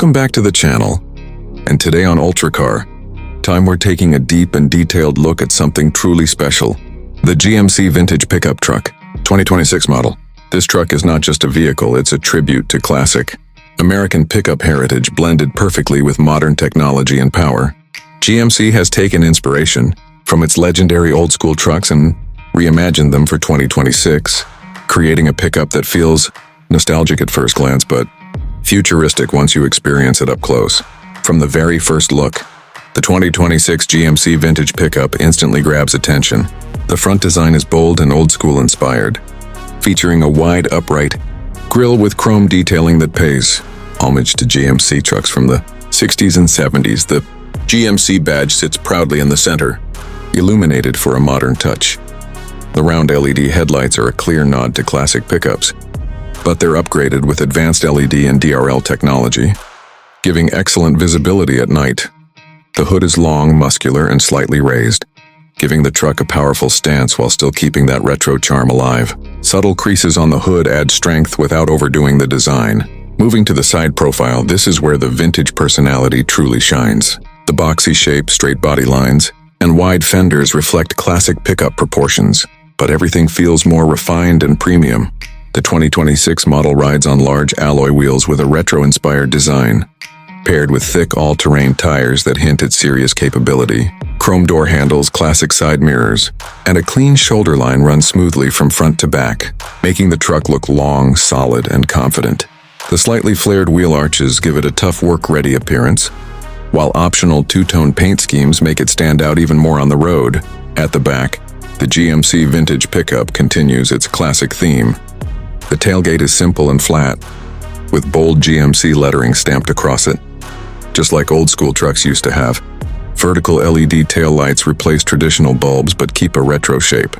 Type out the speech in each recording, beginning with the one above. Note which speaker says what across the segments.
Speaker 1: Welcome back to the channel. And today on UltraCar Time, we're taking a deep and detailed look at something truly special. The GMC Vintage Pickup Truck, 2026 model. This truck is not just a vehicle, it's a tribute to classic American pickup heritage blended perfectly with modern technology and power. GMC has taken inspiration from its legendary old-school trucks and reimagined them for 2026, creating a pickup that feels nostalgic at first glance, but futuristic once you experience it up close. From the very first look, the 2026 GMC Vintage Pickup instantly grabs attention. The front design is bold and old-school inspired, featuring a wide upright grille with chrome detailing that pays homage to GMC trucks from the 60s and 70s. The GMC badge sits proudly in the center, illuminated for a modern touch. The round LED headlights are a clear nod to classic pickups, but they're upgraded with advanced LED and DRL technology, giving excellent visibility at night. The hood is long, muscular, and slightly raised, giving the truck a powerful stance while still keeping that retro charm alive. Subtle creases on the hood add strength without overdoing the design. Moving to the side profile, this is where the vintage personality truly shines. The boxy shape, straight body lines, and wide fenders reflect classic pickup proportions, but everything feels more refined and premium. The 2026 model rides on large alloy wheels with a retro-inspired design, paired with thick all-terrain tires that hint at serious capability. Chrome door handles, classic side mirrors, and a clean shoulder line run smoothly from front to back, making the truck look long, solid, and confident. The slightly flared wheel arches give it a tough work-ready appearance, while optional two-tone paint schemes make it stand out even more on the road. At the back, the GMC Vintage Pickup continues its classic theme. The tailgate is simple and flat, with bold GMC lettering stamped across it, just like old-school trucks used to have. Vertical LED taillights replace traditional bulbs but keep a retro shape.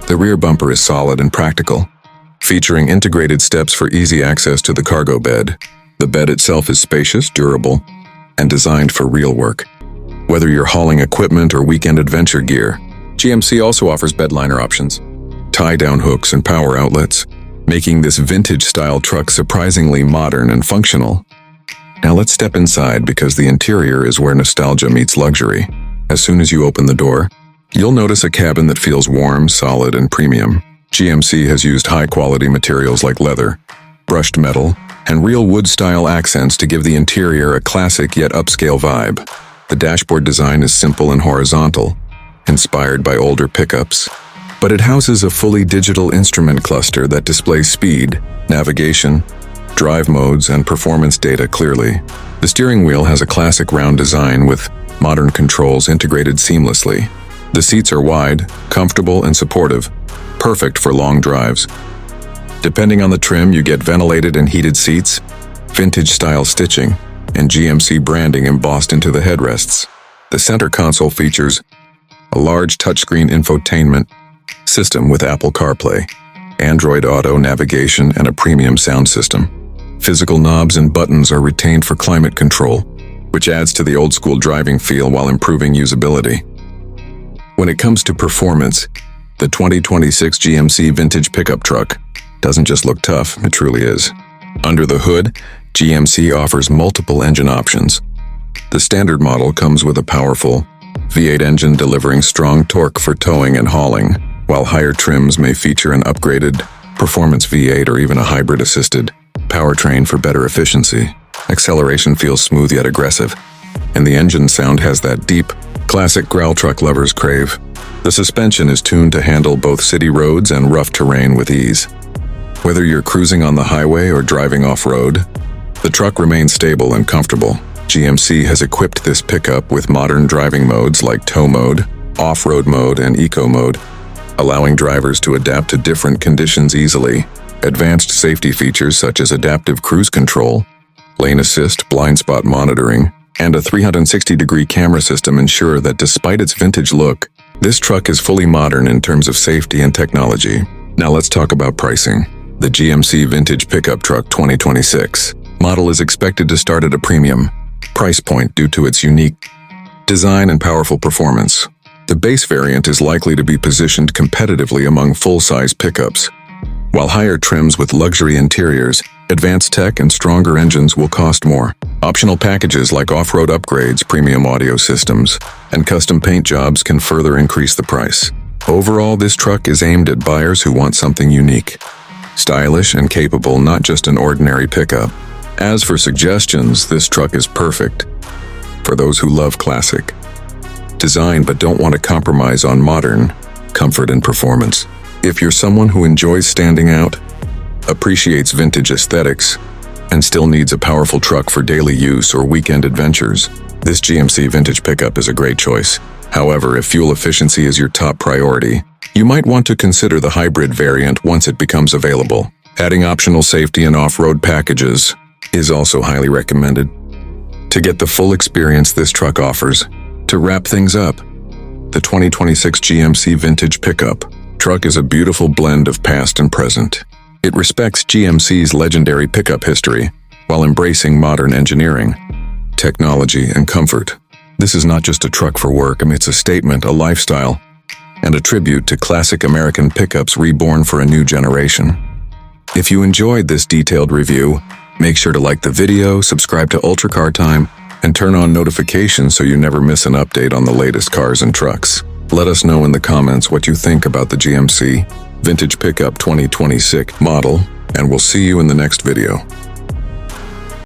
Speaker 1: The rear bumper is solid and practical, featuring integrated steps for easy access to the cargo bed. The bed itself is spacious, durable, and designed for real work. Whether you're hauling equipment or weekend adventure gear, GMC also offers bed liner options, tie-down hooks, and power outlets, making this vintage-style truck surprisingly modern and functional. Now let's step inside, because the interior is where nostalgia meets luxury. As soon as you open the door, you'll notice a cabin that feels warm, solid, and premium. GMC has used high-quality materials like leather, brushed metal, and real wood-style accents to give the interior a classic yet upscale vibe. The dashboard design is simple and horizontal, inspired by older pickups, but it houses a fully digital instrument cluster that displays speed, navigation, drive modes, and performance data clearly. The steering wheel has a classic round design with modern controls integrated seamlessly. The seats are wide, comfortable, and supportive, perfect for long drives. Depending on the trim, you get ventilated and heated seats, vintage-style stitching, and GMC branding embossed into the headrests. The center console features a large touchscreen infotainment system with Apple CarPlay, Android Auto navigation, and a premium sound system. Physical knobs and buttons are retained for climate control, which adds to the old-school driving feel while improving usability. When it comes to performance, the 2026 GMC Vintage Pickup Truck doesn't just look tough, it truly is. Under the hood, GMC offers multiple engine options. The standard model comes with a powerful V8 engine delivering strong torque for towing and hauling, while higher trims may feature an upgraded performance V8 or even a hybrid-assisted powertrain for better efficiency. Acceleration feels smooth yet aggressive, and the engine sound has that deep, classic growl truck lovers crave. The suspension is tuned to handle both city roads and rough terrain with ease. Whether you're cruising on the highway or driving off-road, the truck remains stable and comfortable. GMC has equipped this pickup with modern driving modes like tow mode, off-road mode, and eco mode, allowing drivers to adapt to different conditions easily. Advanced safety features such as adaptive cruise control, lane assist, blind spot monitoring, and a 360-degree camera system ensure that despite its vintage look, this truck is fully modern in terms of safety and technology. Now let's talk about pricing. The GMC Vintage Pickup Truck 2026 model is expected to start at a premium price point due to its unique design and powerful performance. The base variant is likely to be positioned competitively among full-size pickups, while higher trims with luxury interiors Advanced tech and stronger engines will cost more. Optional packages like off-road upgrades, premium audio systems, and custom paint jobs can further increase the price. Overall, this truck is aimed at buyers who want something unique, stylish and capable, not just an ordinary pickup. As for suggestions, this truck is perfect for those who love classic design but don't want to compromise on modern comfort and performance. If you're someone who enjoys standing out, appreciates vintage aesthetics, and still needs a powerful truck for daily use or weekend adventures, this GMC vintage pickup is a great choice. However, if fuel efficiency is your top priority, you might want to consider the hybrid variant once it becomes available. Adding optional safety and off-road packages is also highly recommended to get the full experience this truck offers. To wrap things up, the 2026 GMC Vintage Pickup truck is a beautiful blend of past and present. It respects GMC's legendary pickup history while embracing modern engineering, technology, and comfort. This is not just a truck for work. It's a statement, a lifestyle, and a tribute to classic American pickups reborn for a new generation. If you enjoyed this detailed review, make sure to like the video, subscribe to UltraCar Time, and turn on notifications so you never miss an update on the latest cars and trucks. Let us know in the comments what you think about the GMC Vintage Pickup 2026 model, and we'll see you in the next video.